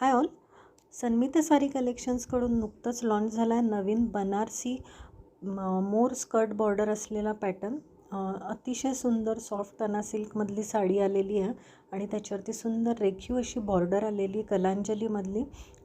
Hi all, Sanmita sari कलेक्शन्सकडून नुकतंच launch झाला आहे नवीन बनारसी मोर स्कर्ट बॉर्डर असलेला पॅटर्न. अतिशय सुंदर सॉफ्ट तना सिल्कमधली साडी आलेली आहे आणि त्याच्यावरती सुंदर रेखीव अशी बॉर्डर आलेली कलांजलीमधली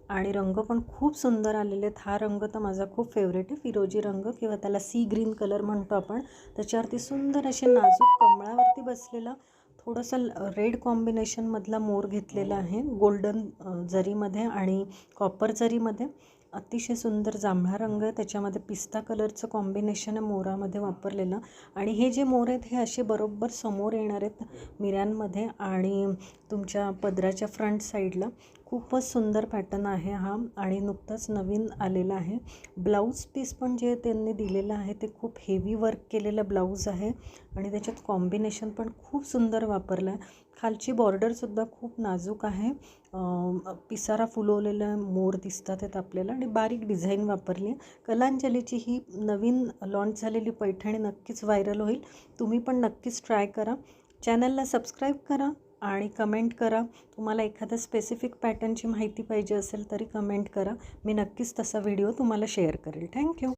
आणि रंग पण खूप सुंदर आलेले आहेत. हा रंग तर माझा खूप फेवरेट आहे, फिरोजी रंग किंवा त्याला सी ग्रीन कलर म्हणतो आपण. त्याच्यावरती सुंदर असे नाजूक कमळावरती बसलेला थोडंसं रेड कॉम्बिनेशनमधला मोर घेतलेला आहे, गोल्डन जरीमध्ये आणि कॉपर जरीमध्ये. अतिशय सुंदर जांभळा रंग आहे, त्याच्यामध्ये पिस्ता कलरचं कॉम्बिनेशन आहे मोरामध्ये वापरलेलं. आणि हे जे मोर आहेत हे असे बरोबर समोर येणार आहेत मिऱ्यांमध्ये आणि तुमच्या पदराच्या फ्रंट साईडला. खूपच सुंदर पॅटर्न आहे हा आणि नुकताच नवीन आलेला आहे. ब्लाऊज पीस पण जे त्यांनी दिलेलं आहे ते खूप हेवी वर्क केलेलं ब्लाऊज आहे आणि त्याच्यात कॉम्बिनेशन पण खूप सुंदर वापरलं आहे. खालची बॉर्डरसुद्धा खूप नाजूक आहे, पिसारा फुलवलेलं मोर दिसतात आहेत आपल्याला आणि बारीक डिझाईन वापरली आहे. कलांजलीची ही नवीन लॉन्च झालेली पैठणी नक्कीच व्हायरल होईल. तुम्ही पण नक्कीच ट्राय करा. चॅनलला सबस्क्राईब करा आणि कमेंट करा. तुम्हाला एखाद्या स्पेसिफिक पॅटर्नची माहिती पाहिजे असेल तरी कमेंट करा. मी नक्कीच तसा व्हिडिओ तुम्हाला शेअर करेल. थँक्यू.